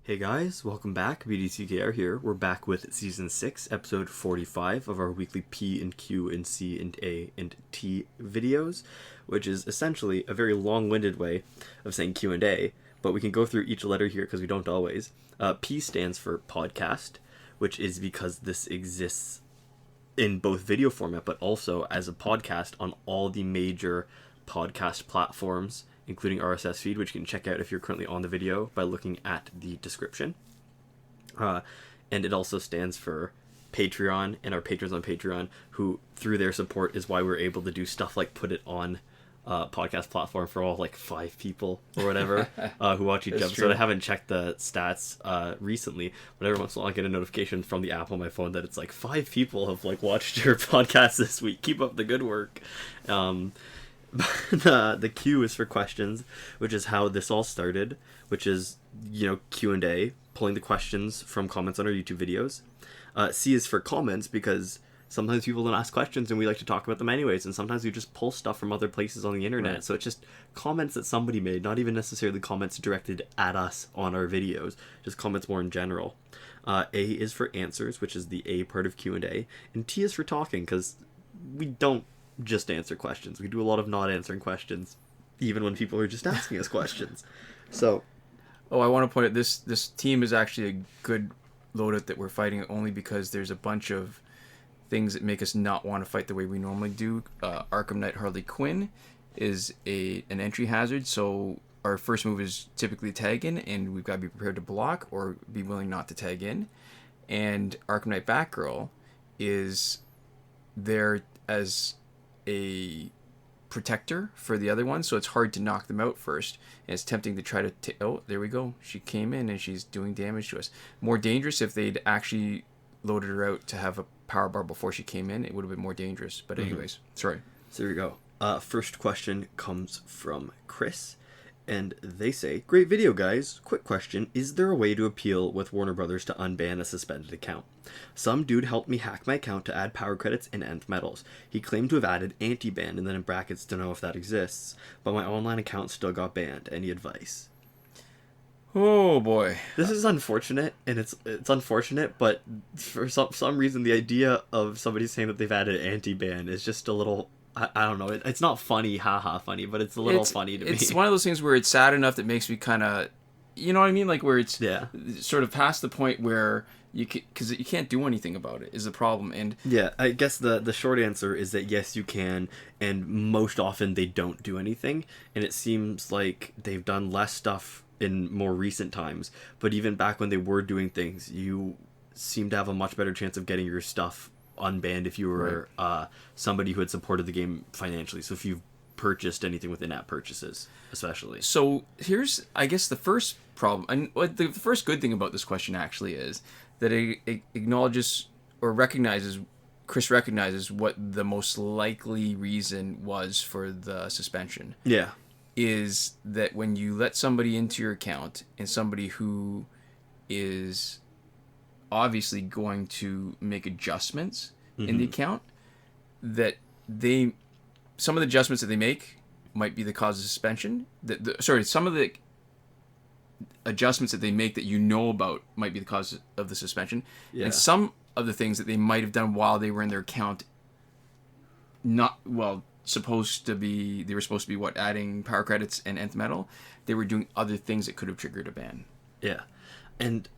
Hey guys, welcome back. BDCKR here. We're back with Season 6, Episode 45 of our weekly P&Q&C&A&T videos, which is essentially a very long-winded way of saying Q&A, but we can go through each letter here because we don't always. P stands for podcast, which is because this exists in both video format, but also as a podcast on all the major podcast platforms, including RSS feed, which you can check out if you're currently on the video by looking at the description. And it also stands for Patreon and our patrons on Patreon, who through their support is why we're able to do stuff like put it on podcast platform for all like 5 people or whatever who watch each episode. True. I haven't checked the stats recently, but every once in a while I get a notification from the app on my phone that it's like 5 people have like watched your podcast this week. Keep up the good work. The Q is for questions, which is how this all started, which is, Q&A, pulling the questions from comments on our YouTube videos. C is for comments, because sometimes people don't ask questions and we like to talk about them anyways, and sometimes we just pull stuff from other places on the internet. Right. So it's just comments that somebody made, not even necessarily comments directed at us on our videos, just comments more in general. A is for answers, which is the A part of Q&A, and T is for talking, because we don't just answer questions. We do a lot of not answering questions, even when people are just asking us questions. So, I want to point out this team is actually a good loadout that we're fighting only because there's a bunch of things that make us not want to fight the way we normally do. Arkham Knight Harley Quinn is an entry hazard, so our first move is typically tag in, and we've got to be prepared to block or be willing not to tag in. And Arkham Knight Batgirl is there as a protector for the other one, so it's hard to knock them out first, and it's tempting to try to oh, there we go, she came in and she's doing damage to us. More dangerous if they'd actually loaded her out to have a power bar before she came in. It would have been more dangerous, but anyways. Sorry. So here we go. First question comes from Chris, and they say, "Great video, guys. Quick question. Is there a way to appeal with Warner Brothers to unban a suspended account? Some dude helped me hack my account to add power credits and nth metals. He claimed to have added anti-ban and then in brackets to know if that exists, but my online account still got banned. Any advice?" Oh boy. This is unfortunate, and it's unfortunate, but for some reason the idea of somebody saying that they've added anti-ban is just a little, I don't know. It's not funny, haha funny, but it's a little funny to me. It's one of those things where it's sad enough that makes me kind of, you know what I mean? Like where it's sort of past the point where because you can't do anything about it is the problem. And yeah, I guess the short answer is that yes, you can, and most often they don't do anything. And it seems like they've done less stuff in more recent times. But even back when they were doing things, you seem to have a much better chance of getting your stuff unbanned if you were somebody who had supported the game financially. So if you've purchased anything with in-app purchases, especially. So here's, I guess, the first problem, and the first good thing about this question actually is that it acknowledges or recognizes, Chris recognizes what the most likely reason was for the suspension. Yeah. Is that when you let somebody into your account, and somebody who is obviously going to make adjustments in the account, that some of the adjustments that they make might be the cause of suspension. Some of the adjustments that they make that you know about might be the cause of the suspension. Yeah. And some of the things that they might have done while they were in their account, they were supposed to be adding power credits and nth metal. They were doing other things that could have triggered a ban. Yeah. And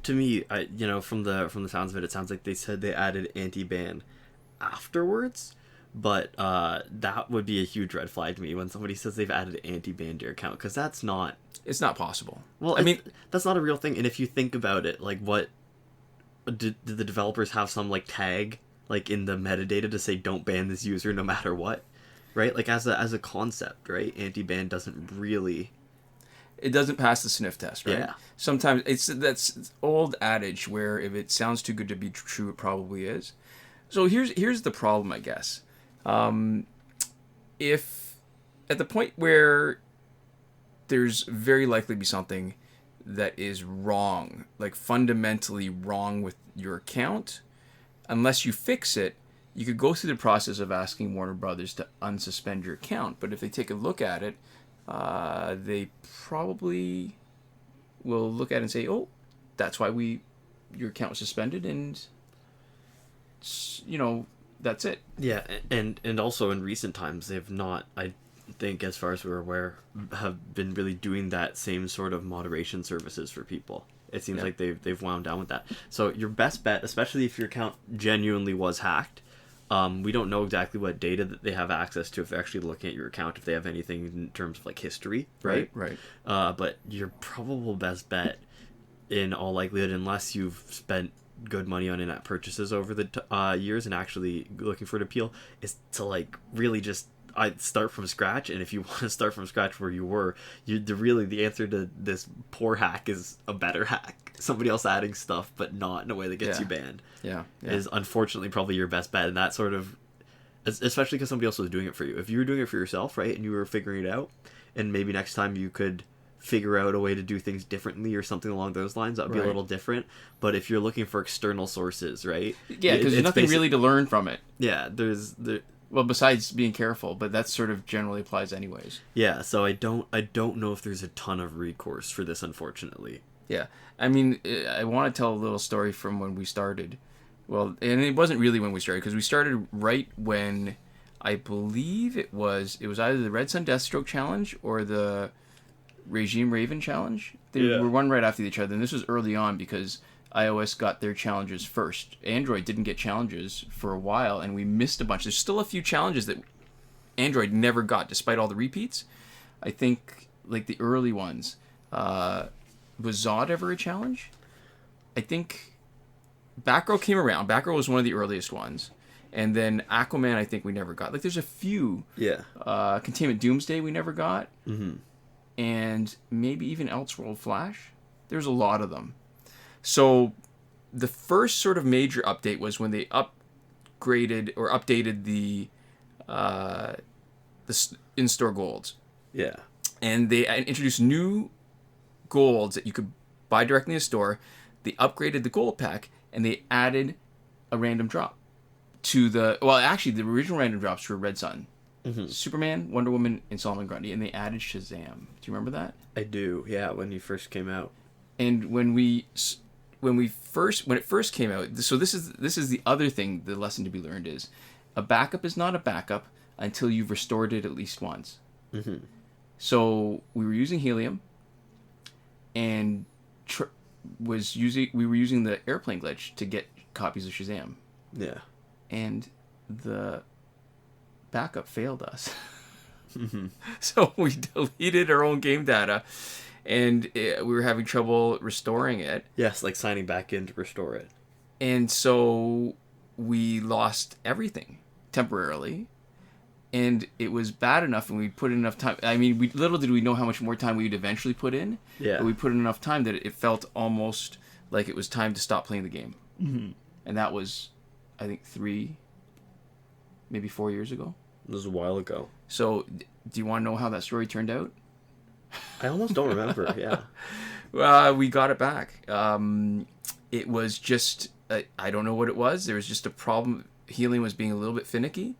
to me, from the sounds of it, it sounds like they said they added anti-ban afterwards, but that would be a huge red flag to me when somebody says they've added anti-ban to your account, because it's not possible. Well, I mean, that's not a real thing. And if you think about it, like, what did the developers have some like tag like in the metadata to say don't ban this user no matter what, right? Like as a concept, right? Anti-ban doesn't really. It doesn't pass the sniff test, right? Yeah. Sometimes that's old adage where if it sounds too good to be true, it probably is. So here's the problem, I guess. If at the point where there's very likely to be something that is wrong, like fundamentally wrong with your account, unless you fix it, you could go through the process of asking Warner Brothers to unsuspend your account. But if they take a look at it, they probably will look at it and say, oh, that's why your account was suspended, and that's it. Yeah, and also in recent times they've not, I think, as far as we're aware, have been really doing that same sort of moderation services for people. It seems like they've wound down with that. So your best bet, especially if your account genuinely was hacked, we don't know exactly what data that they have access to if they're actually looking at your account, if they have anything in terms of like history, right? Right. But your probable best bet, in all likelihood, unless you've spent good money on in-app purchases over the years and actually looking for an appeal, is to like really just start from scratch. And if you want to start from scratch where you were, the answer to this poor hack is a better hack. Somebody else adding stuff, but not in a way that gets you banned. Yeah. Is unfortunately probably your best bet. And that sort of, especially because somebody else was doing it for you. If you were doing it for yourself, right, and you were figuring it out, and maybe next time you could figure out a way to do things differently or something along those lines, that would be a little different. But if you're looking for external sources, right? Yeah, because there's nothing really to learn from it. Yeah, well, besides being careful, but that sort of generally applies anyways. Yeah, so I don't know if there's a ton of recourse for this, unfortunately. Yeah, I mean, I want to tell a little story from when we started. Well, and it wasn't really when we started, because we started right when, I believe it was either the Red Sun Deathstroke Challenge or the Regime Raven Challenge. They were one right after each other, and this was early on because iOS got their challenges first. Android didn't get challenges for a while, and we missed a bunch. There's still a few challenges that Android never got, despite all the repeats. I think, like, the early ones. Was Zod ever a challenge? I think Backrow came around. Backrow was one of the earliest ones. And then Aquaman, I think we never got. Like, there's a few. Yeah. Containment Doomsday we never got. Mm-hmm. And maybe even Elseworld Flash. There's a lot of them. So the first sort of major update was when they upgraded or updated the in-store golds. Yeah. And they introduced new golds that you could buy directly in the store. They upgraded the gold pack, and they added a random drop to the... Well, actually, the original random drops were Red Sun. Mm-hmm. Superman, Wonder Woman, and Solomon Grundy, and they added Shazam. Do you remember that? I do, yeah, when he first came out. And when it first came out, so this is the other thing, the lesson to be learned is, a backup is not a backup until you've restored it at least once. Mm-hmm. So we were using Helium, and we were using the airplane glitch to get copies of Shazam. Yeah. And the backup failed us. Mm-hmm. So we deleted our own game data, and we were having trouble restoring it. Yes, like signing back in to restore it. And so we lost everything temporarily. And it was bad enough, and we put in enough time. I mean, little did we know how much more time we would eventually put in. Yeah. But we put in enough time that it felt almost like it was time to stop playing the game. Mm-hmm. And that was, I think, 3, maybe 4 years ago. It was a while ago. So, do you want to know how that story turned out? I almost don't remember, yeah. We got it back. It was just, I don't know what it was. There was just a problem. Helium was being a little bit finicky.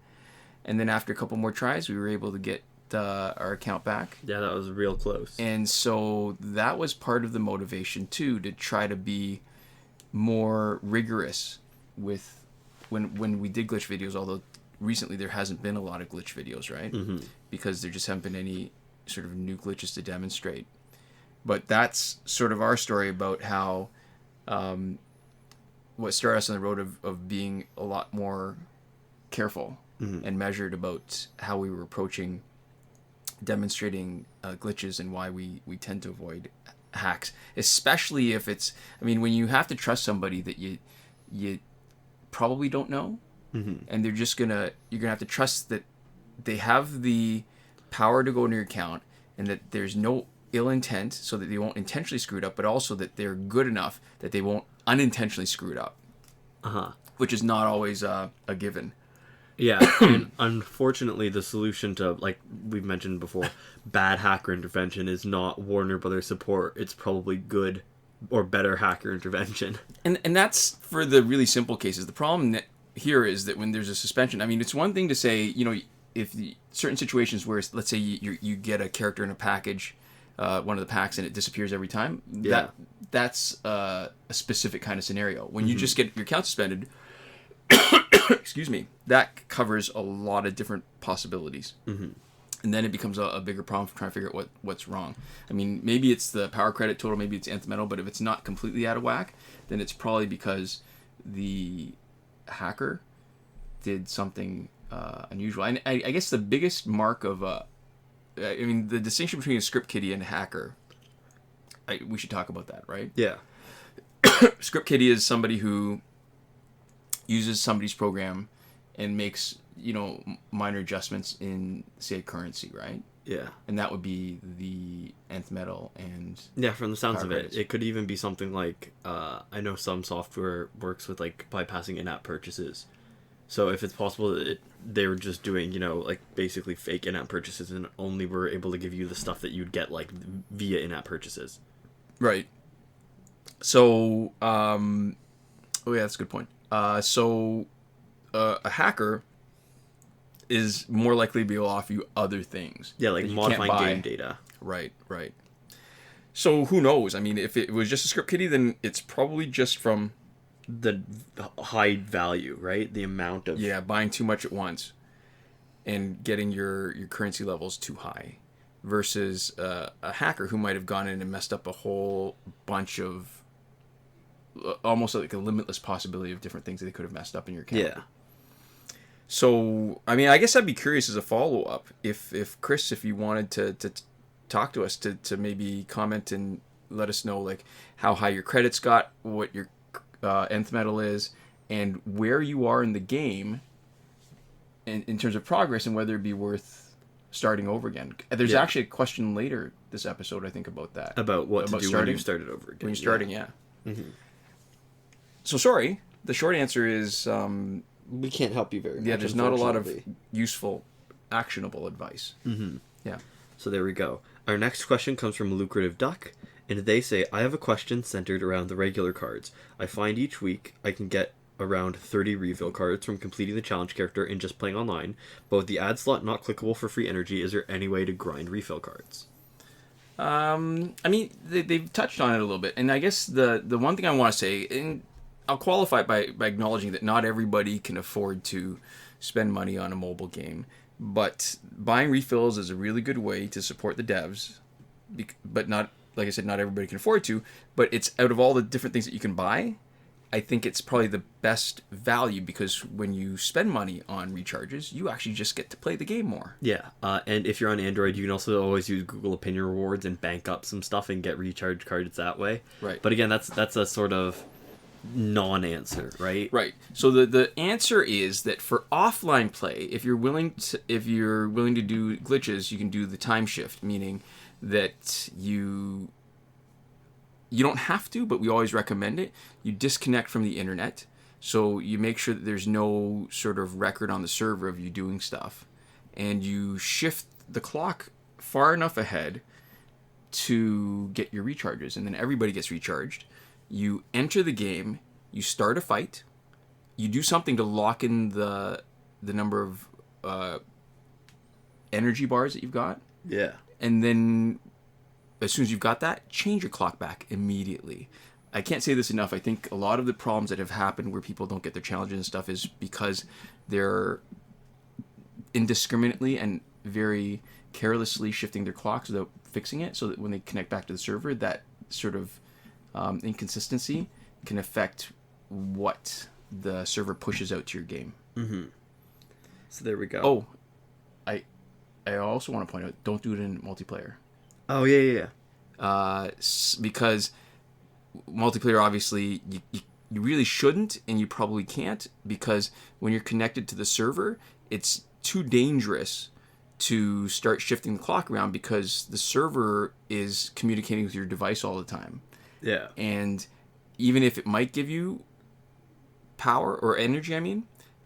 And then after a couple more tries, we were able to get our account back. Yeah, that was real close. And so that was part of the motivation, too, to try to be more rigorous with when we did glitch videos, although recently there hasn't been a lot of glitch videos, right? Mm-hmm. Because there just haven't been any sort of new glitches to demonstrate. But that's sort of our story about how what started us on the road of being a lot more careful. Mm-hmm. And measured about how we were approaching demonstrating glitches and why we tend to avoid hacks, especially if it's, I mean, when you have to trust somebody that you probably don't know, mm-hmm. and you're gonna have to trust that they have the power to go into your account and that there's no ill intent, so that they won't intentionally screw it up, but also that they're good enough that they won't unintentionally screw it up. Uh-huh. Which is not always a given. Yeah, and unfortunately the solution to, like we've mentioned before, bad hacker intervention is not Warner Brothers support. It's probably good or better hacker intervention. And that's for the really simple cases. The problem here is that when there's a suspension, I mean, it's one thing to say, if certain situations where, let's say you get a character in a package one of the packs and it disappears every time. Yeah. That's a specific kind of scenario. When you just get your account suspended, excuse me, that covers a lot of different possibilities. And then it becomes a bigger problem for trying to figure out what's wrong. I mean, maybe it's the power credit total, maybe it's nth metal, but if it's not completely out of whack, then it's probably because the hacker did something unusual. And I guess the biggest mark of, the distinction between a script kiddie and a hacker, we should talk about that, right? Yeah. Script kiddie is somebody who uses somebody's program and makes, minor adjustments in, say, a currency, right? Yeah. And that would be the nth metal and... Yeah, from the sounds power of it, credits. it could even be something like, I know some software works with, like, bypassing in-app purchases. So if it's possible that they were just doing, basically fake in-app purchases and only were able to give you the stuff that you'd get, like, via in-app purchases. Right. So, that's a good point. A hacker is more likely to be able to offer you other things. Yeah, like that you modifying can't buy. game data. Right. So who knows? I mean, if it was just a script kiddie, then it's probably just from... The high value, right? The amount of... Yeah, buying too much at once and getting your currency levels too high versus a hacker who might have gone in and messed up a whole bunch of almost like a limitless possibility of different things that they could have messed up in your account. Yeah. So, I mean, I guess I'd be curious as a follow-up if Chris, if you wanted to talk to us to maybe comment and let us know like how high your credits got, what your nth metal is, and where you are in the game in terms of progress and whether it'd be worth starting over again. There's actually a question later this episode, I think, about that. About what to do starting, when you started over again. When you're starting, yeah. Mm-hmm. So, sorry. The short answer is... we can't help you very much. Yeah, there's not a lot of useful, actionable advice. Mm-hmm. Yeah. So there we go. Our next question comes from Lucrative Duck, and they say, I have a question centered around the regular cards. I find each week I can get around 30 refill cards from completing the challenge character and just playing online, but with the ad slot not clickable for free energy, is there any way to grind refill cards? I mean, they've touched on it a little bit, and I guess the one thing I want to say, and I'll qualify it by acknowledging that not everybody can afford to spend money on a mobile game, but buying refills is a really good way to support the devs, but not, like I said, not everybody can afford to, but it's out of all the different things that you can buy, I think it's probably the best value because when you spend money on recharges, you actually just get to play the game more. Yeah, and if you're on Android, you can also always use Google Opinion Rewards and bank up some stuff and get recharge cards that way. Right. But again, that's a sort of non-answer, right? Right. So the answer is that for offline play, if you're willing to do glitches, you can do the time shift, meaning that you don't have to, but we always recommend it. You disconnect from the internet, so you make sure that there's no sort of record on the server of you doing stuff, and you shift the clock far enough ahead to get your recharges, and then everybody gets recharged. You enter the game, you start a fight, you do something to lock in the number of energy bars that you've got. Yeah. And then as soon as you've got that, change your clock back immediately. I can't say this enough. I think a lot of the problems that have happened where people don't get their challenges and stuff is because they're indiscriminately and very carelessly shifting their clocks without fixing it, so that when they connect back to the server, that sort of inconsistency can affect what the server pushes out to your game. Mm-hmm. So there we go. Oh, I also want to point out, don't do it in multiplayer. Oh, yeah. Because multiplayer, obviously, you really shouldn't, and you probably can't, because when you're connected to the server, it's too dangerous to start shifting the clock around because the server is communicating with your device all the time. Yeah. And even if it might give you power or energy,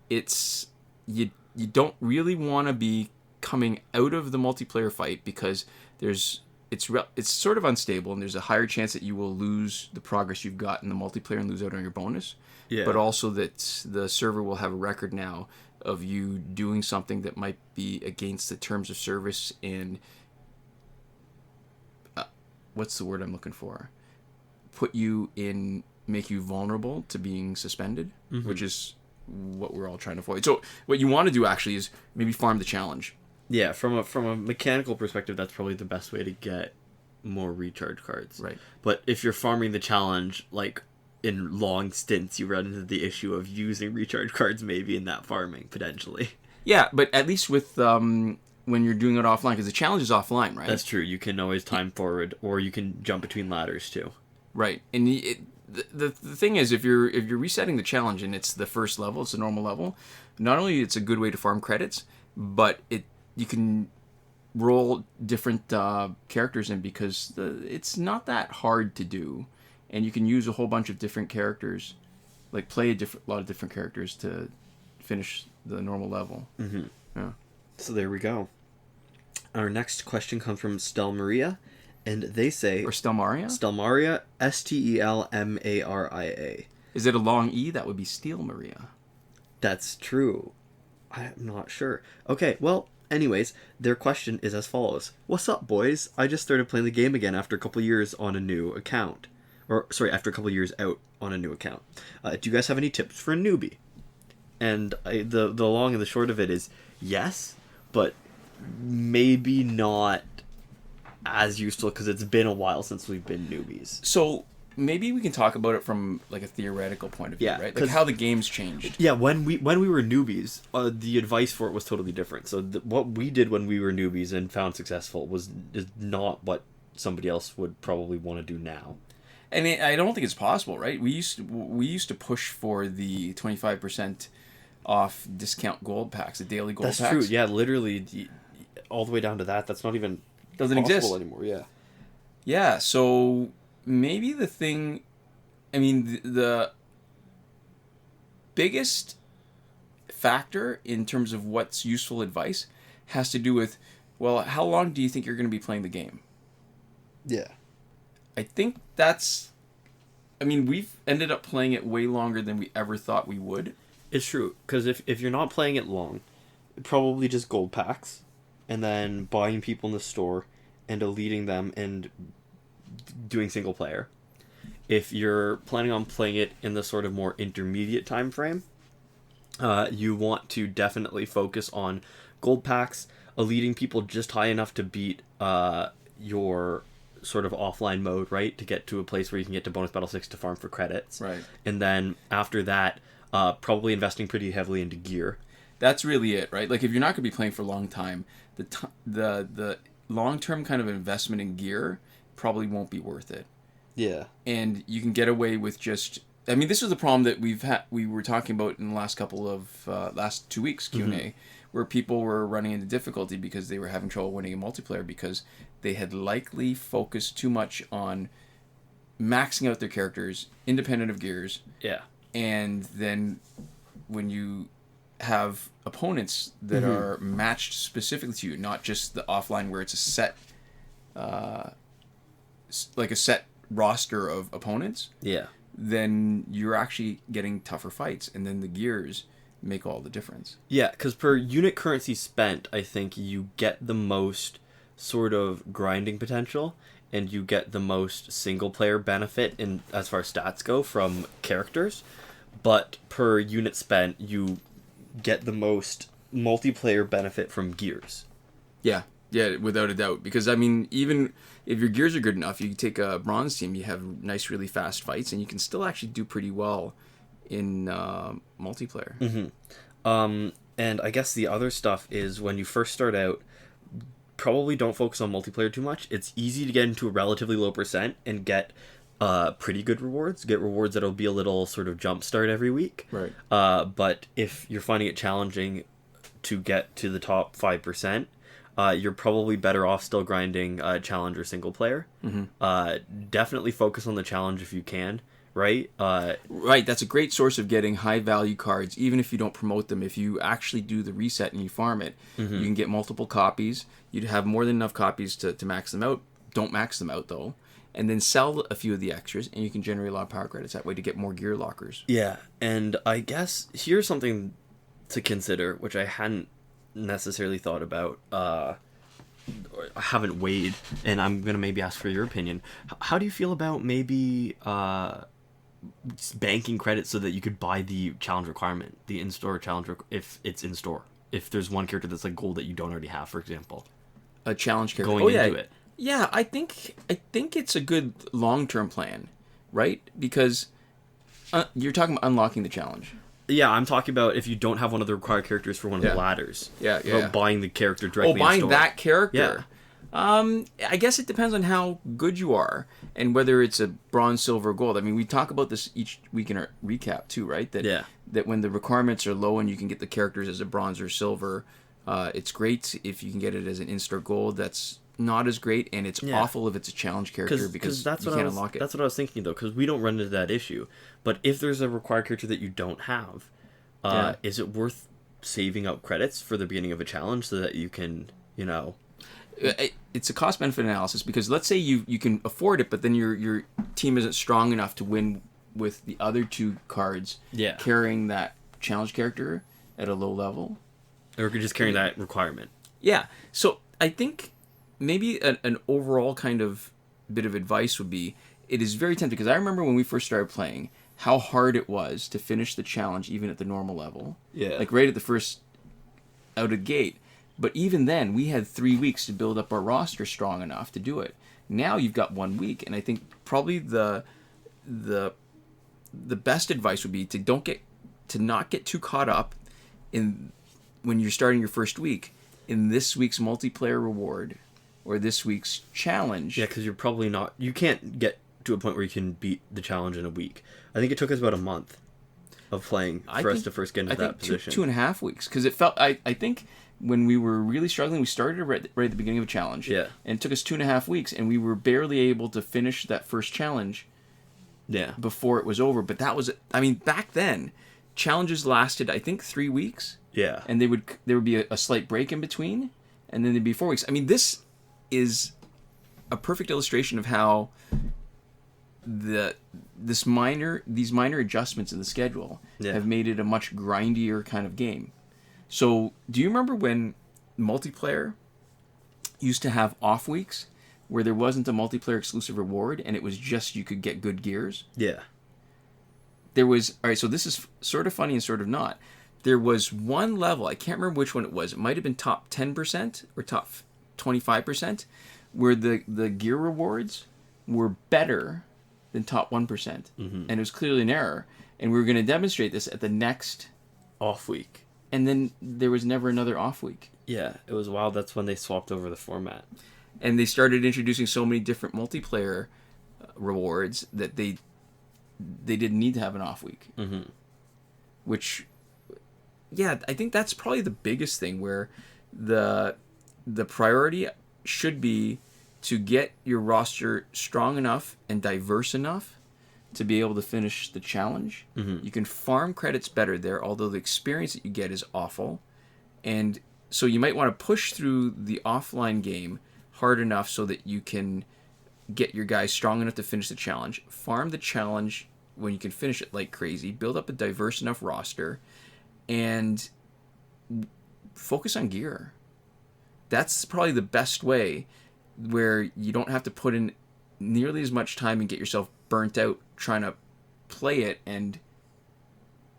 it's you don't really want to be coming out of the multiplayer fight because it's sort of unstable, and there's a higher chance that you will lose the progress you've got in the multiplayer and lose out on your bonus. Yeah. But also that the server will have a record now of you doing something that might be against the terms of service and what's the word I'm looking for? Make you vulnerable to being suspended, which is what we're all trying to avoid. So what you want to do actually is maybe farm the challenge. Yeah, from a mechanical perspective, that's probably the best way to get more recharge cards. Right. But if you're farming the challenge, like, in long stints, you run into the issue of using recharge cards maybe in that farming, potentially. Yeah, but at least with when you're doing it offline, because the challenge is offline, right? That's true. You can always time forward, or you can jump between ladders, too. Right. And the thing is, if you're resetting the challenge and it's the first level, it's a normal level, not only it's a good way to farm credits, but you can roll different characters in because it's not that hard to do, and you can use a whole bunch of different characters, like play a lot of different characters to finish the normal level. Mm-hmm. Yeah. So there we go. Our next question comes from Stel Maria, and they say... Or Stelmaria? Stelmaria, Stelmaria. Is it a long E? That would be Steel Maria. That's true. I'm not sure. Okay, well, anyways, their question is as follows. What's up, boys? I just started playing the game again after a couple years on a new account. After a couple years out on a new account. Do you guys have any tips for a newbie? And the long and the short of it is yes, but maybe not as useful because it's been a while since we've been newbies. So maybe we can talk about it from like a theoretical point of view, right? Like how the game's changed. Yeah, when we were newbies, the advice for it was totally different. So what we did when we were newbies and found successful is not what somebody else would probably want to do now. And I don't think it's possible, right? We used to push for the 25% off discount gold packs, the daily gold packs. That's true. Yeah, literally, all the way down to that. That's not even doesn't exist anymore. Yeah. Yeah. So maybe the thing, I mean, the biggest factor in terms of what's useful advice has to do with, well, how long do you think you're going to be playing the game? Yeah. I think we've ended up playing it way longer than we ever thought we would. It's true, because if you're not playing it long, probably just gold packs, and then buying people in the store, and eluding them, and doing single player. If you're planning on playing it in the sort of more intermediate time frame, you want to definitely focus on gold packs, eluding people just high enough to beat your sort of offline mode, right? To get to a place where you can get to bonus battle 6 to farm for credits. Right. And then after that, probably investing pretty heavily into gear. That's really it, right? Like if you're not going to be playing for a long time, the long-term kind of investment in gear probably won't be worth it. Yeah. And you can get away with just... I mean, this is the problem that we were talking about in the last couple of... last 2 weeks, Q&A, where people were running into difficulty because they were having trouble winning a multiplayer because they had likely focused too much on maxing out their characters, independent of gears. Yeah. And then when you have opponents that are matched specifically to you, not just the offline where it's a set, like a set roster of opponents. Yeah. Then you're actually getting tougher fights, and then the gears make all the difference. Yeah, because per unit currency spent, I think you get the most sort of grinding potential, and you get the most single player benefit in as far as stats go from characters, but per unit spent you get the most multiplayer benefit from gears. Yeah, without a doubt. Because I mean, even if your gears are good enough, you take a bronze team, you have nice, really fast fights, and you can still actually do pretty well in multiplayer. And I guess the other stuff is when you first start out, probably don't focus on multiplayer too much. It's easy to get into a relatively low percent and get pretty good rewards. Get rewards that'll be a little sort of jump start every week. Right. But if you're finding it challenging to get to the top 5%, you're probably better off still grinding challenge or single player. Definitely focus on the challenge if you can. Right? Right, that's a great source of getting high-value cards, even if you don't promote them. If you actually do the reset and you farm it, you can get multiple copies. You'd have more than enough copies to max them out. Don't max them out, though. And then sell a few of the extras, and you can generate a lot of power credits that way to get more gear lockers. Yeah, and I guess here's something to consider, which I hadn't necessarily thought about. haven't weighed, and I'm gonna maybe ask for your opinion. How do you feel about maybe banking credit so that you could buy the challenge requirement, the in-store challenge if it's in store? If there's one character that's like gold that you don't already have, for example, A challenge character. going into it. Yeah, I think it's a good long-term plan, right? Because you're talking about unlocking the challenge. Yeah, I'm talking about if you don't have one of the required characters for one of the ladders. About buying the character directly. Buying in store. that character. Yeah. I guess it depends on how good you are and whether it's a bronze, silver, gold. I mean, we talk about this each week in our recap too, right? That when the requirements are low and you can get the characters as a bronze or silver, it's great. If you can get it as an in-store gold, that's not as great, and it's awful if it's a challenge character because that's you can't unlock it. That's what I was thinking though, because we don't run into that issue. But if there's a required character that you don't have, is it worth saving up credits for the beginning of a challenge so that you can, It's a cost-benefit analysis because let's say you can afford it, but then your team isn't strong enough to win with the other two cards carrying that challenge character at a low level. Or just carrying that requirement. Yeah. So I think maybe an overall kind of bit of advice would be, it is very tempting, because I remember when we first started playing, how hard it was to finish the challenge even at the normal level. Yeah. Like right at the first out of gate. But even then, we had 3 weeks to build up our roster strong enough to do it. Now you've got 1 week, and I think probably the best advice would be to not get too caught up in when you're starting your first week in this week's multiplayer reward or this week's challenge. Yeah, because you can't get to a point where you can beat the challenge in a week. I think it took us about a month of playing for us to first get into that position. 2.5 weeks, because it felt, I think when we were really struggling, we started right at the beginning of a challenge. Yeah. And it took us 2.5 weeks, and we were barely able to finish that first challenge before it was over. But that was, back then, challenges lasted, I think, 3 weeks. Yeah. And there would be a slight break in between, and then there'd be 4 weeks. This is a perfect illustration of how these minor adjustments in the schedule have made it a much grindier kind of game. So, do you remember when multiplayer used to have off weeks where there wasn't a multiplayer exclusive reward and it was just you could get good gears? Yeah. There was, alright, so this is sort of funny and sort of not. There was one level, I can't remember which one it was. It might have been top 10% or top 25%, where the gear rewards were better than top 1%. Mm-hmm. And it was clearly an error. And we were going to demonstrate this at the next off week. And then there was never another off week. Yeah, it was wild. That's when they swapped over the format. And they started introducing so many different multiplayer rewards that they didn't need to have an off week. Mm-hmm. Which, yeah, I think that's probably the biggest thing, where the priority should be to get your roster strong enough and diverse enough to be able to finish the challenge. Mm-hmm. You can farm credits better there, although the experience that you get is awful. And so you might want to push through the offline game hard enough so that you can get your guys strong enough to finish the challenge. Farm the challenge when you can finish it like crazy. Build up a diverse enough roster. And focus on gear. That's probably the best way, where you don't have to put in nearly as much time and get yourself burnt out trying to play it. And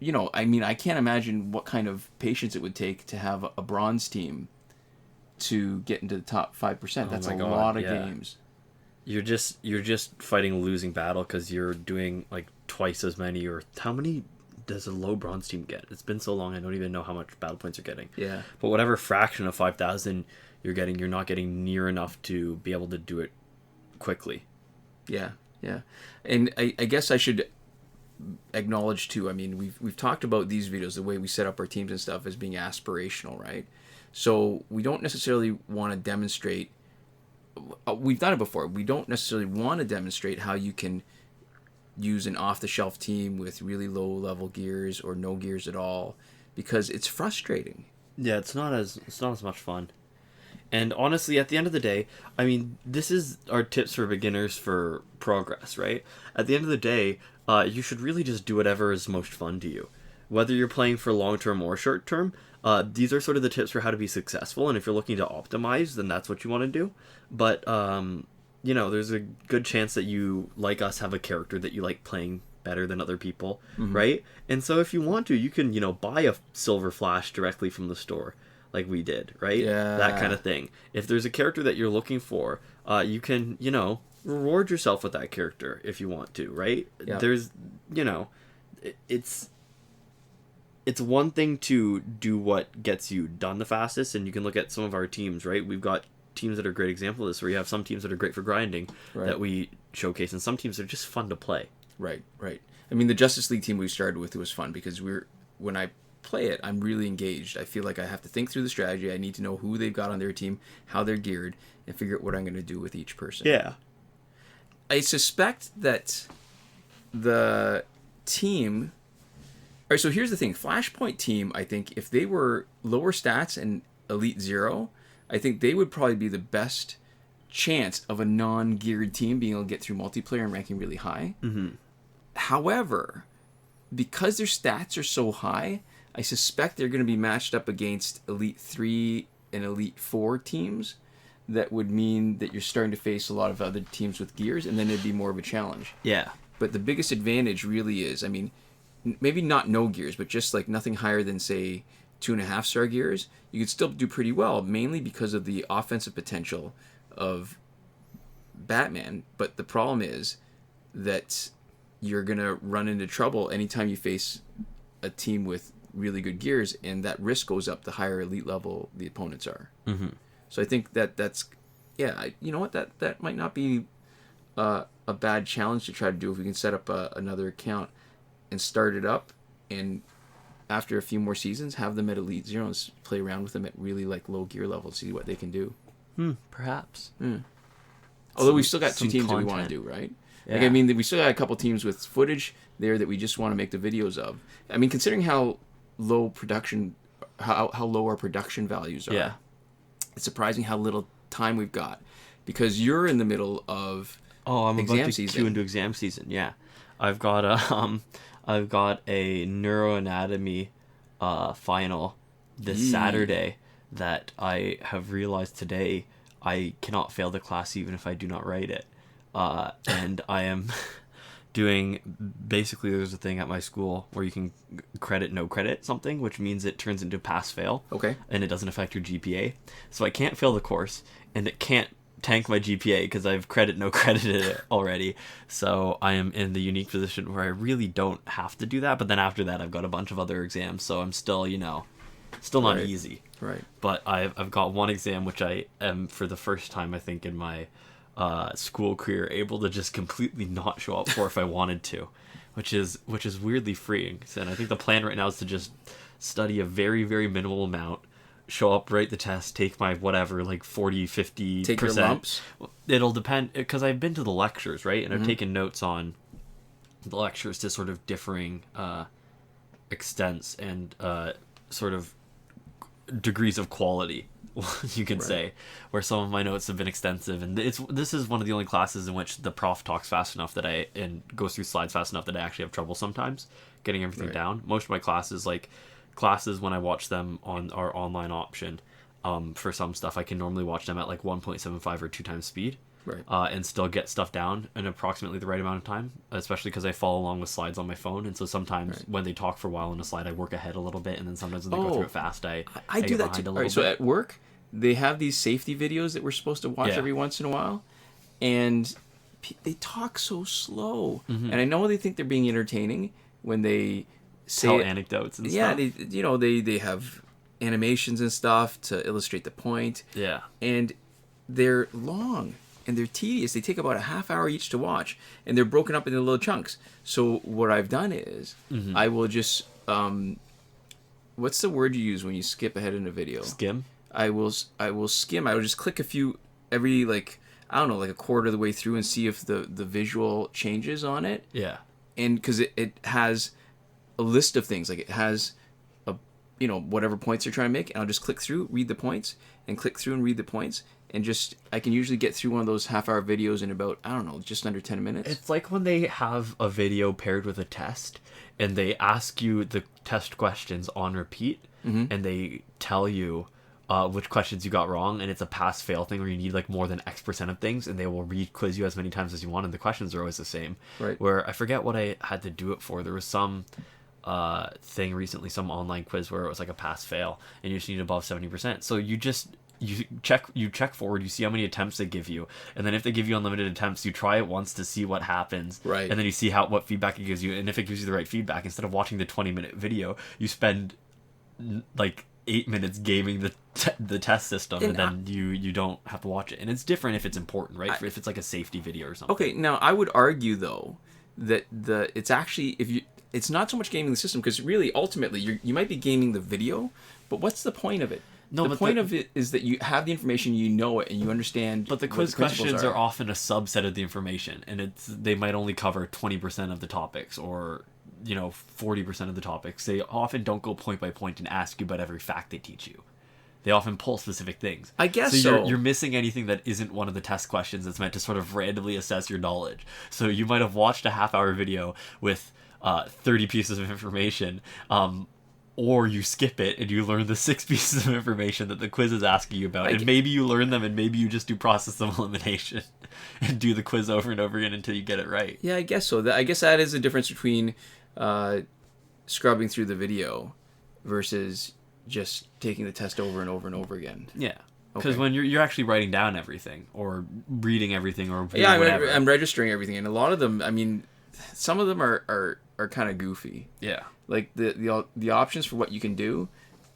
I can't imagine what kind of patience it would take to have a bronze team to get into the top 5%. That's a lot of games. You're just fighting a losing battle because you're doing like twice as many. Or how many does a low bronze team get? It's been so long, I don't even know how much battle points you're getting. Yeah. But whatever fraction of 5,000 you're getting, you're not getting near enough to be able to do it quickly. Yeah. And I guess I should acknowledge too, we've talked about these videos, the way we set up our teams and stuff, as being aspirational, right? So we don't necessarily want to demonstrate, we've done it before, we don't necessarily want to demonstrate how you can use an off-the-shelf team with really low-level gears or no gears at all, because it's frustrating. Yeah, it's not as much fun. And honestly, at the end of the day, this is our tips for beginners for progress, right? At the end of the day, you should really just do whatever is most fun to you. whether you're playing for long term or short term, these are sort of the tips for how to be successful. And if you're looking to optimize, then that's what you want to do. But you know, there's a good chance that you, like us, have a character that you like playing better than other people, right? And so if you want to, you can, you know, buy a silver flash directly from the store, like we did, right? Yeah. That kind of thing. If there's a character that you're looking for, you can, you know, reward yourself with that character if you want to, right? Yeah. There's, you know, it's one thing to do what gets you done the fastest, and you can look at some of our teams, right? We've got teams that are a great example of this, where you have some teams that are great for grinding that we showcase, and some teams that are just fun to play. Right. I mean, the Justice League team we started with was fun because when I play it, I'm really engaged. I feel like I have to think through the strategy. I need to know who they've got on their team, how they're geared, and figure out what I'm going to do with each person. Yeah. I suspect that the team... All right, so here's the thing. Flashpoint team, I think, if they were lower stats and Elite Zero, I think they would probably be the best chance of a non-geared team being able to get through multiplayer and ranking really high. However, because their stats are so high, I suspect they're going to be matched up against Elite 3 and Elite 4 teams. That would mean that you're starting to face a lot of other teams with gears, and then it'd be more of a challenge. Yeah. But the biggest advantage really is, I mean, maybe not no gears, but just like nothing higher than, say, 2.5-star gears, you could still do pretty well, mainly because of the offensive potential of Batman. But the problem is that you're going to run into trouble anytime you face a team with really good gears, and that risk goes up the higher elite level the opponents are. So I think that's, yeah, you know what, that might not be a bad challenge to try to do if we can set up another account and start it up, and after a few more seasons, have them at Elite Zero and play around with them at really like low gear levels, see what they can do. Perhaps. Although we still got two teams content that we want to do, right? Yeah. Like, I mean, we still got a couple teams with footage there that we just want to make the videos of. I mean, considering how low production, how low our production values are, Yeah. it's surprising how little time we've got, because you're in the middle of I'm exam about to season. queue into exam season. Yeah, I've got a neuroanatomy final this Saturday that I have realized today I cannot fail the class even if I do not write it. And I am doing, basically there's a thing at my school where you can credit, no credit something, which means it turns into pass-fail. Okay. And it doesn't affect your GPA. So I can't fail the course, and it can't tank my GPA because I've no credited it already. So I am in the unique position where I really don't have to do that. But then after that, I've got a bunch of other exams. So I'm still, still not easy. Right. But I've got one exam which I am, for the first time I think in my school career, able to just completely not show up for if I wanted to, which is weirdly freeing. And I think the plan right now is to just study a very, very minimal amount, show up, write the test, take my whatever, like 40-50%. Take your lumps? It'll depend, because I've been to the lectures, right? And I've taken notes on the lectures to sort of differing extents and sort of degrees of quality, you could say, where some of my notes have been extensive. And this is one of the only classes in which the prof talks fast enough and goes through slides fast enough that I actually have trouble sometimes getting everything down. Most of my classes, when I watch them on our online option, for some stuff, I can normally watch them at like 1.75 or 2 times speed, and still get stuff down in approximately the right amount of time, especially because I follow along with slides on my phone. And so sometimes when they talk for a while in a slide, I work ahead a little bit, and then sometimes when they go through it fast, I do that too. All right, so at work, they have these safety videos that we're supposed to watch every once in a while, and they talk so slow. And I know they think they're being entertaining when they tell anecdotes and stuff. Yeah, they have animations and stuff to illustrate the point. Yeah. And they're long and they're tedious. They take about a half hour each to watch, and they're broken up into little chunks. So what I've done is I will just what's the word you use when you skip ahead in a video? Skim? I will skim. I will just click a few every a quarter of the way through and see if the visual changes on it. Yeah. And because it has a list of things, like it has whatever points you're trying to make, and I'll just click through, read the points, and click through and read the points, and just I can usually get through one of those half-hour videos in about, I don't know, just under 10 minutes. It's like when they have a video paired with a test and they ask you the test questions on repeat, and they tell you which questions you got wrong, and it's a pass-fail thing where you need like more than X% of things, and they will re-quiz you as many times as you want, and the questions are always the same. Right. Where I forget what I had to do it for. There was some thing recently, some online quiz where it was like a pass-fail, and you just need above 70%. So you check forward, you see how many attempts they give you, and then if they give you unlimited attempts, you try it once to see what happens, Right. and then you see what feedback it gives you, and if it gives you the right feedback, instead of watching the 20-minute video, you spend like 8 minutes gaming the test system, and then you don't have to watch it. And it's different if it's important, right? If it's like a safety video or something. Okay, now I would argue though that it's actually it's not so much gaming the system, because really ultimately you might be gaming the video, but what's the point of it? No, the point of it is that you have the information, you know it, and you understand. But the quiz questions are often a subset of the information, and they might only cover 20% of the topics, or 40% of the topics. They often don't go point by point and ask you about every fact they teach you. They often pull specific things. I guess so. You're missing anything that isn't one of the test questions that's meant to sort of randomly assess your knowledge. So you might have watched a half-hour video with 30 pieces of information, or you skip it and you learn the 6 pieces of information that the quiz is asking you about. And maybe you learn them, and maybe you just do process of elimination and do the quiz over and over again until you get it right. Yeah, I guess so. I guess that is the difference between scrubbing through the video versus just taking the test over and over and over again. Yeah, because when you're actually writing down everything or reading everything or whatever. I'm registering everything, and a lot of them, I mean, some of them are kind of goofy. Yeah, like the options for what you can do,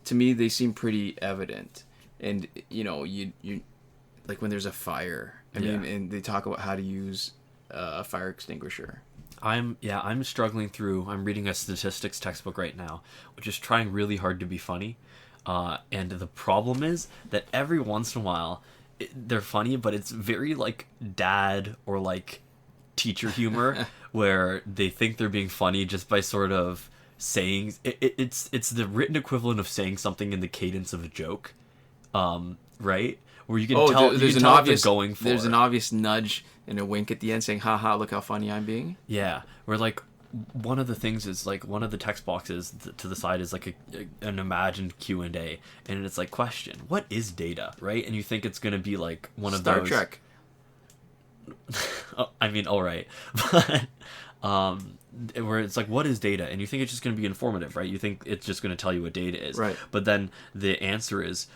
to me they seem pretty evident, and you like when there's a fire. I mean, and they talk about how to use a fire extinguisher. I'm struggling through. I'm reading a statistics textbook right now, which is trying really hard to be funny, and the problem is that every once in a while they're funny, but it's very like dad or like teacher humor where they think they're being funny just by sort of saying it's the written equivalent of saying something in the cadence of a joke, right? Where you can tell there's an obvious going for. There's an obvious nudge and a wink at the end saying, haha, look how funny I'm being. Yeah, where like one of the things is like one of the text boxes to the side is like an imagined Q&A, and it's like, question, what is data, right? And you think it's going to be like one of Star those... Trek. I mean, all right. But where it's like, what is data? And you think it's just going to be informative, right? You think it's just going to tell you what data is. Right. But then the answer is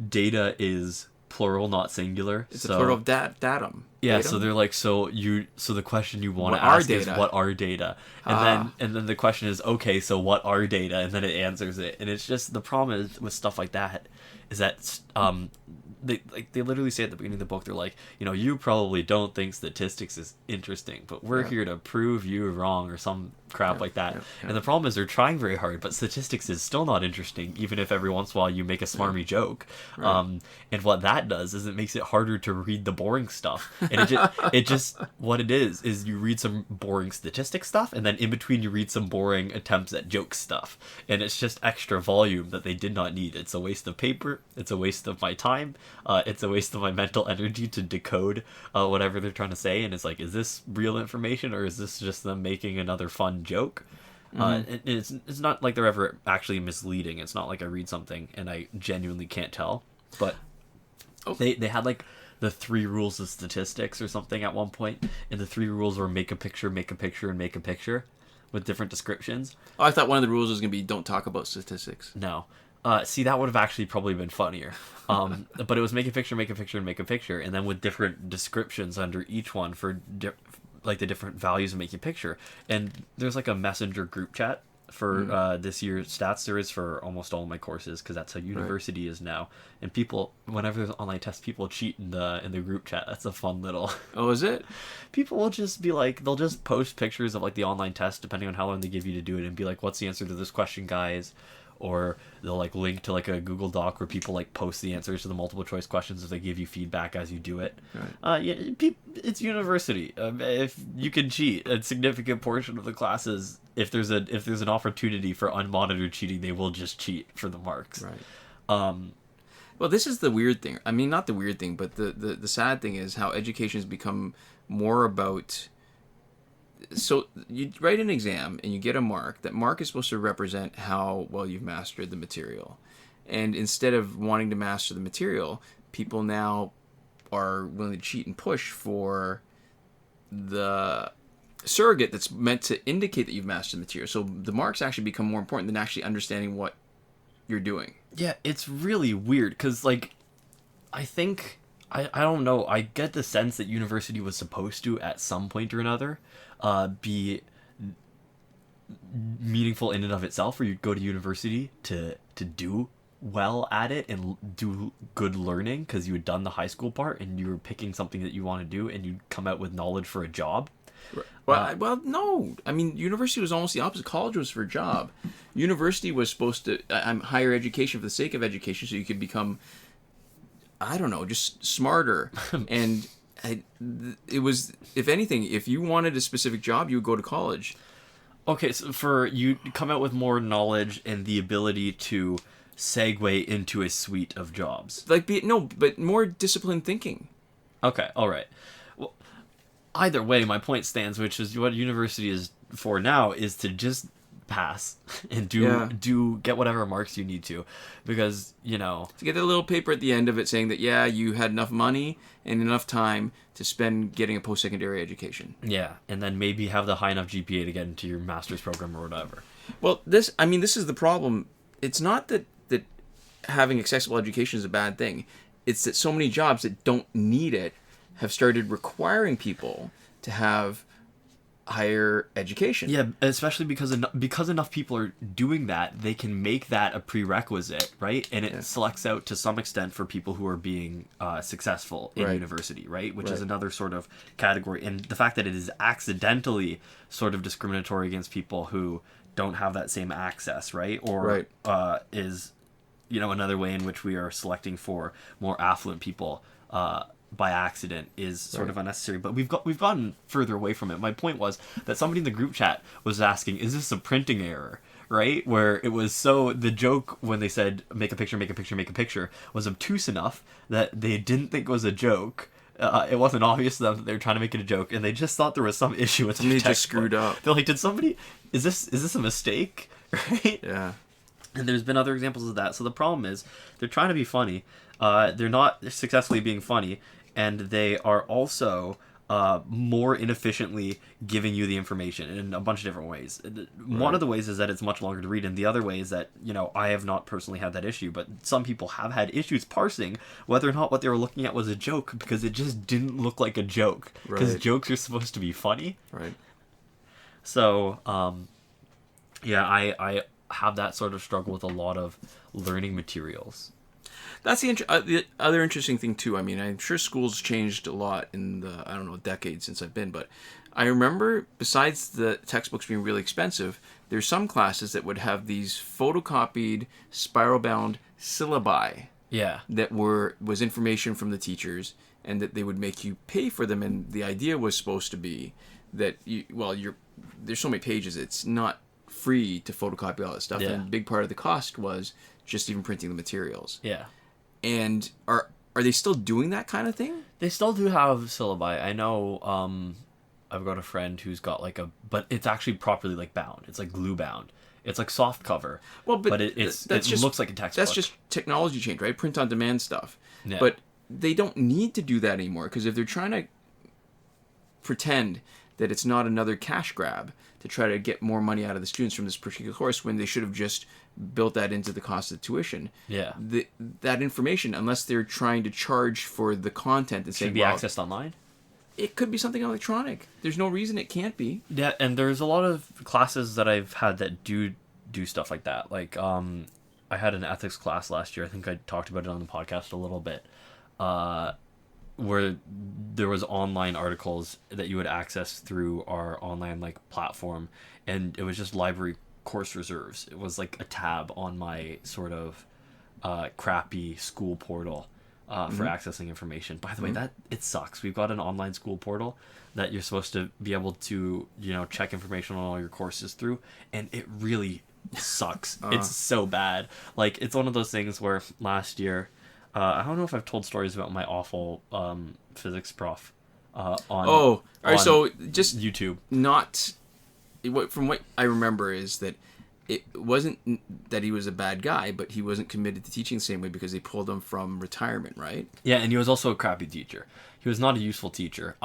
data is plural, not singular. It's a plural of datum. Yeah, Datum? so they're like, so the question you want to ask is, what are data? And then the question is, okay, so what are data? And then it answers it. And it's just, the problem is with stuff like that is that they literally say at the beginning of the book, they're like, you probably don't think statistics is interesting, but we're here to prove you wrong, or some crap like that. And the problem is they're trying very hard, but statistics is still not interesting, even if every once in a while you make a smarmy joke. And what that does is it makes it harder to read the boring stuff. And it just what it is you read some boring statistics stuff, and then in between you read some boring attempts at joke stuff, and it's just extra volume that they did not need. It's a waste of paper, it's a waste of my time, it's a waste of my mental energy to decode whatever they're trying to say. And it's like, is this real information, or is this just them making another fun joke? It's not like they're ever actually misleading. It's not like I read something and I genuinely can't tell. But they had like the 3 rules of statistics or something at one point, and the 3 rules were make a picture, and make a picture with different descriptions. Oh, I thought one of the rules was going to be don't talk about statistics. No. See, that would have actually probably been funnier. But it was make a picture, and make a picture, and then with different descriptions under each one for like the different values of making a picture. And there's like a messenger group chat for this year's stats. There is for almost all of my courses, because that's how university is now. And people, whenever there's online tests, people cheat in the group chat. That's a fun little... Oh, is it? People will just be like, they'll just post pictures of like the online test, depending on how long they give you to do it, and be like, what's the answer to this question, guys? Or they'll like link to like a Google Doc where people like post the answers to the multiple choice questions if they give you feedback as you do it. It's university. If you can cheat, a significant portion of the classes, if there's an opportunity for unmonitored cheating, they will just cheat for the marks. Right. Well, this is the weird thing. I mean, not the weird thing, but the sad thing is how education has become more about. So you write an exam and you get a mark. That mark is supposed to represent how well you've mastered the material. And instead of wanting to master the material, people now are willing to cheat and push for the surrogate that's meant to indicate that you've mastered the material. So the marks actually become more important than actually understanding what you're doing. Yeah, it's really weird because, like, I think, I don't know, I get the sense that university was supposed to, at some point or another, be meaningful in and of itself, where you go to university to do well at it and do good learning because you had done the high school part and you were picking something that you want to do and you'd come out with knowledge for a job. Well, no. I mean, university was almost the opposite. College was for a job. University was supposed to higher education for the sake of education, so you could become, I don't know, just smarter. And it was, if anything, if you wanted a specific job, you would go to college. Okay, so for you come out with more knowledge and the ability to segue into a suite of jobs. But more disciplined thinking. Okay, all right. Well, either way, my point stands, which is what university is for now is to just pass and get whatever marks you need to, because to get the little paper at the end of it saying that you had enough money and enough time to spend getting a post-secondary education. Yeah, and then maybe have the high enough GPA to get into your master's program or whatever. Well, this is the problem. It's not that having accessible education is a bad thing. It's that so many jobs that don't need it have started requiring people to have higher education. Yeah, especially because enough people are doing that, they can make that a prerequisite, right? And it selects out to some extent for people who are being successful in university, right? Which is another sort of category. And the fact that it is accidentally sort of discriminatory against people who don't have that same access, right? Or is another way in which we are selecting for more affluent people by accident is sort of unnecessary. But we've gotten further away from it. My point was that somebody in the group chat was asking, is this a printing error? Right? Where it was the joke when they said make a picture was obtuse enough that they didn't think it was a joke. It wasn't obvious to them that they were trying to make it a joke, and they just thought there was some issue with somebody the just screwed up. They're like, is this a mistake? Right? Yeah. And there's been other examples of that. So the problem is they're trying to be funny. They're not successfully being funny. And they are also more inefficiently giving you the information in a bunch of different ways. One of the ways is that it's much longer to read. And the other way is that, I have not personally had that issue. But some people have had issues parsing whether or not what they were looking at was a joke, because it just didn't look like a joke. Because jokes are supposed to be funny. Right. So, I have that sort of struggle with a lot of learning materials. That's the other interesting thing too. I mean, I'm sure schools changed a lot in the decades since I've been, but I remember, besides the textbooks being really expensive, there's some classes that would have these photocopied spiral bound syllabi. Yeah. That was information from the teachers, and that they would make you pay for them, and the idea was supposed to be that there's so many pages, it's not free to photocopy all that stuff, and a big part of the cost was just even printing the materials. Yeah. And are they still doing that kind of thing? They still do have syllabi. I know I've got a friend who's got but it's actually properly bound. It's glue bound. It's soft cover. Well, but it looks like a textbook. That's just technology change, right? Print on demand stuff. Yeah. But they don't need to do that anymore, because if they're trying to pretend that it's not another cash grab to try to get more money out of the students from this particular course, when they should have just built that into the cost of tuition. Yeah. That information, unless they're trying to charge for the content and should be accessed online. It could be something electronic. There's no reason it can't be. Yeah, and there's a lot of classes that I've had that do stuff like that. I had an ethics class last year. I think I talked about it on the podcast a little bit. Where there was online articles that you would access through our online platform, and it was just library course reserves. It was a tab on my sort of crappy school portal for accessing information. By the way, that it sucks. We've got an online school portal that you're supposed to be able to check information on all your courses through, and it really sucks. It's so bad. It's one of those things where last year I don't know if I've told stories about my awful physics prof on all right. on So just YouTube. from what I remember is that it wasn't that he was a bad guy, but he wasn't committed to teaching the same way because they pulled him from retirement, right? Yeah, and he was also a crappy teacher. He was not a useful teacher.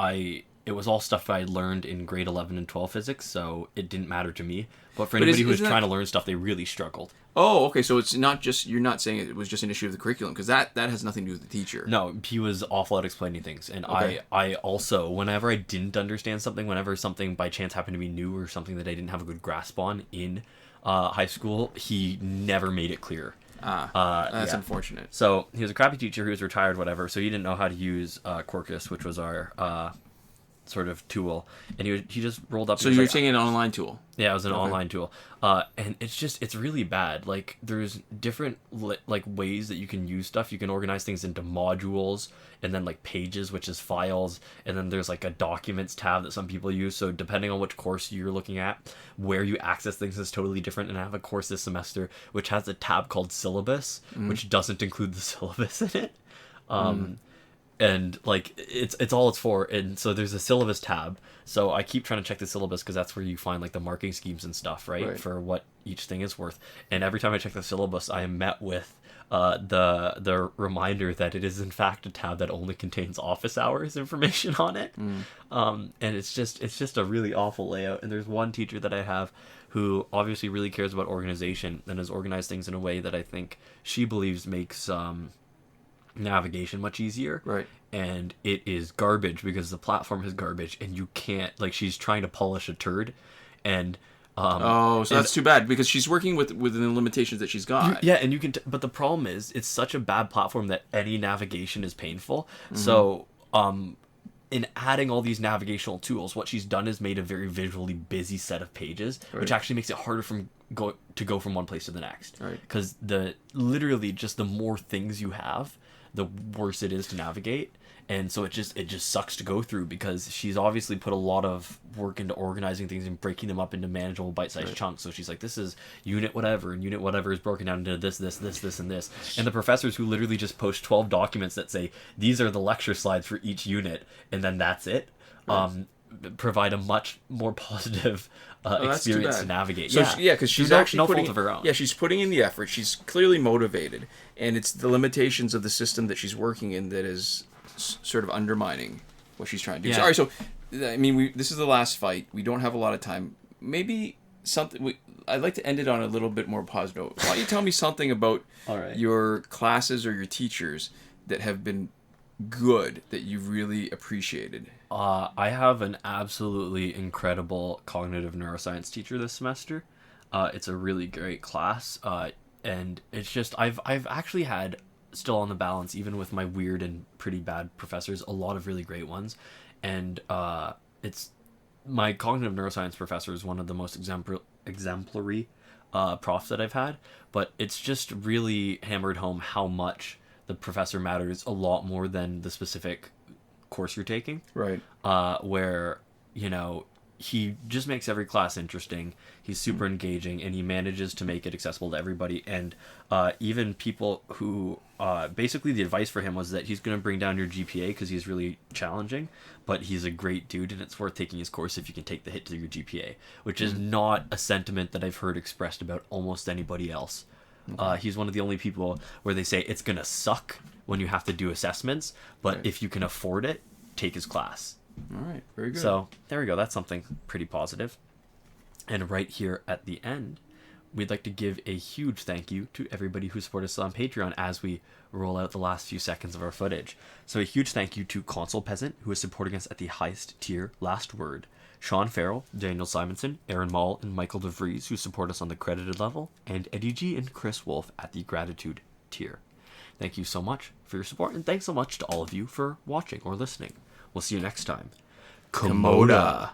It was all stuff I learned in grade 11 and 12 physics, so it didn't matter to me. But for anybody who was trying to learn stuff, they really struggled. Oh, okay. So it's not just, you're not saying it was just an issue of the curriculum, because that has nothing to do with the teacher. No, he was awful at explaining things. And Okay. I also, whenever I didn't understand something, whenever something by chance happened to be new or something that I didn't have a good grasp on in high school, he never made it clear. That's yeah. unfortunate. So he was a crappy teacher who was retired, whatever. So he didn't know how to use Quarkus, which was our sort of tool, and he just rolled up. So you're taking an online tool? Yeah, it was an online tool, and it's really bad. Like there's different like ways that you can use stuff. You can organize things into modules, and then like pages, which is files, and then there's like a documents tab that some people use. So depending on which course you're looking at, where you access things is totally different. And I have a course this semester which has a tab called syllabus, which doesn't include the syllabus in it. And like it's all it's for. And so there's a syllabus tab, so I keep trying to check the syllabus because that's where you find like the marking schemes and stuff, right, for what each thing is worth. And every time I check the syllabus, I am met with the reminder that it is in fact a tab that only contains office hours information on it. And it's just a really awful layout. And there's one teacher that I have who obviously really cares about organization and has organized things in a way that I think she believes makes navigation much easier, right? And it is garbage because the platform is garbage, and you can't, like, she's trying to polish a turd, and so that's too bad because she's working within the limitations that she's got. And you can but the problem is it's such a bad platform that any navigation is painful. So in adding all these navigational tools, what she's done is made a very visually busy set of pages, which actually makes it harder to go from one place to the next, right? Because literally just the more things you have, the worse it is to navigate. And so it just sucks to go through because she's obviously put a lot of work into organizing things and breaking them up into manageable bite-sized chunks. So she's like, this is unit whatever, and unit whatever is broken down into this, and this. And the professors who literally just post 12 documents that say, these are the lecture slides for each unit, and then that's it, provide a much more positive experience to navigate. So because she's actually no putting, fault of her own. Yeah, she's putting in the effort. She's clearly motivated, and it's the limitations of the system that she's working in that is sort of undermining what she's trying to do. Yeah. So, all right, so I mean, this is the last fight. We don't have a lot of time. Maybe something. I'd like to end it on a little bit more positive. Why don't you tell me something about your classes or your teachers that have been good that you've really appreciated? I have an absolutely incredible cognitive neuroscience teacher this semester. It's a really great class, and it's just I've actually had, still on the balance, even with my weird and pretty bad professors, a lot of really great ones. And it's my cognitive neuroscience professor is one of the most exemplary profs that I've had, but it's just really hammered home how much the professor matters a lot more than the specific course you're taking, right? Where he just makes every class interesting. He's super engaging, and he manages to make it accessible to everybody. And even people who basically the advice for him was that he's going to bring down your GPA because he's really challenging, but he's a great dude, and it's worth taking his course if you can take the hit to your GPA, which is not a sentiment that I've heard expressed about almost anybody else. He's one of the only people where they say it's going to suck when you have to do assessments, but if you can afford it, take his class. All right, very good. So there we go. That's something pretty positive. And right here at the end, we'd like to give a huge thank you to everybody who supported us on Patreon as we roll out the last few seconds of our footage. So a huge thank you to Console Peasant, who is supporting us at the highest tier, Last Word. Shawn, Farrell, Daniel Simonson, Aaron Mall, and Michael DeVries, who support us on the credited level, and Eddie G and Chris Wolf at the gratitude tier. Thank you so much for your support, and thanks so much to all of you for watching or listening. We'll see you next time. Komoda.